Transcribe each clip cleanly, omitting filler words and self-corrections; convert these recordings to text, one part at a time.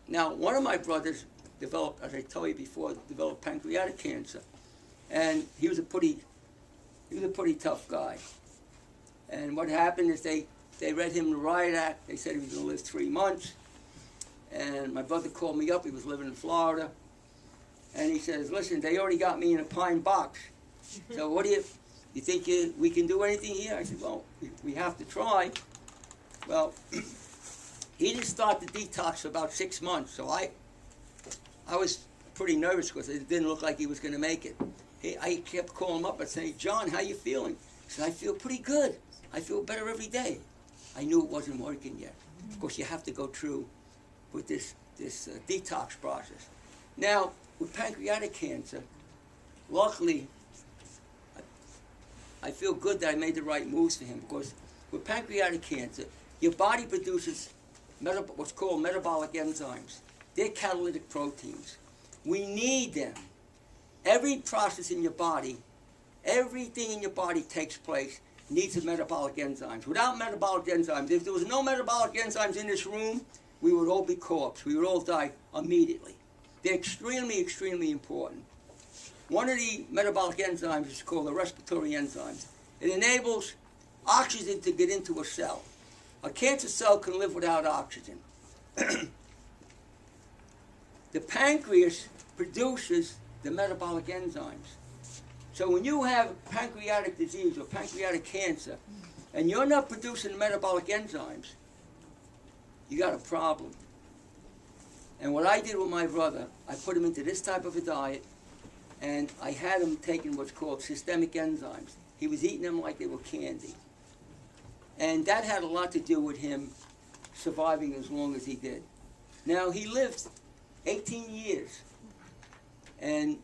Now, one of my brothers developed, as I told you before, developed pancreatic cancer, and he was a pretty tough guy. And what happened is they read him the riot act. They said he was going to live 3 months. And my brother called me up. He was living in Florida. And he says, listen, they already got me in a pine box. So what do you think we can do anything here? I said, well, we have to try. Well, he didn't start the detox for about 6 months. So I was pretty nervous because it didn't look like he was going to make it. I kept calling him up and saying, John, how you feeling? He said, I feel pretty good. I feel better every day. I knew it wasn't working yet. Of course, you have to go through with this detox process. Now, with pancreatic cancer, luckily, I feel good that I made the right moves for him, because with pancreatic cancer, your body produces what's called metabolic enzymes. They're catalytic proteins. We need them. Every process in your body, everything in your body takes place, needs the metabolic enzymes. Without metabolic enzymes, if there was no metabolic enzymes in this room, we would all be corpse. We would all die immediately. They're extremely, extremely important. One of the metabolic enzymes is called the respiratory enzymes. It enables oxygen to get into a cell. A cancer cell can live without oxygen. The pancreas produces the metabolic enzymes. So when you have pancreatic disease or pancreatic cancer, and you're not producing metabolic enzymes, you got a problem. And what I did with my brother, I put him into this type of a diet, and I had him taking what's called systemic enzymes. He was eating them like they were candy. And that had a lot to do with him surviving as long as he did. Now, he lived 18 years. And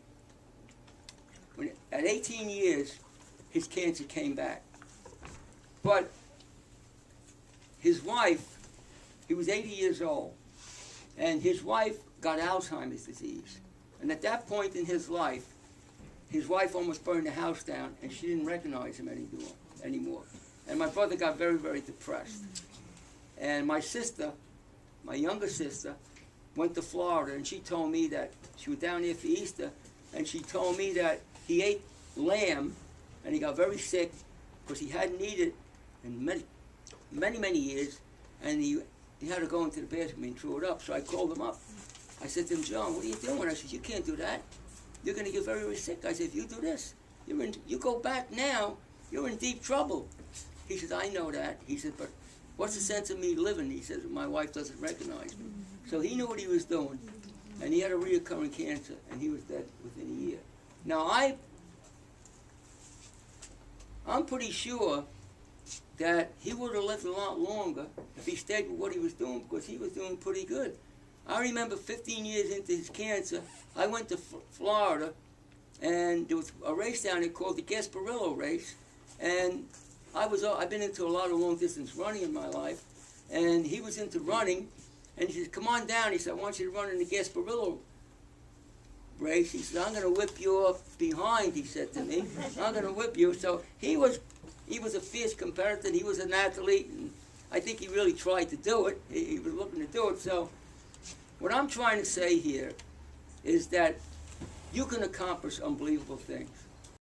at 18 years, his cancer came back. But his wife, he was 80 years old, and his wife got Alzheimer's disease. And at that point in his life, his wife almost burned the house down, and she didn't recognize him anymore. And my brother got very, very depressed. And my sister, my younger sister, went to Florida, and she told me that she was down there for Easter, and she told me that he ate lamb, and he got very sick because he hadn't eaten it in many, many years, and he had to go into the bathroom and threw it up. So I called him up. I said to him, John, what are you doing? I said, you can't do that. You're going to get very, very sick. I said, if you do this, you go back now, you're in deep trouble. He said, I know that. He said, but what's the sense of me living? He says, my wife doesn't recognize me. So he knew what he was doing, and he had a reoccurring cancer, and he was dead within a year. Now, I'm pretty sure that he would have lived a lot longer if he stayed with what he was doing, because he was doing pretty good. I remember 15 years into his cancer, I went to Florida, and there was a race down there called the Gasparillo race, and I've been into a lot of long-distance running in my life, and he was into running, and he said, come on down. He said, I want you to run in the Gasparillo race. He said, I'm going to whip you up behind, he said to me. I'm going to whip you. So he was a fierce competitor. He was an athlete, and I think he really tried to do it. He was looking to do it. So what I'm trying to say here is that you can accomplish unbelievable things.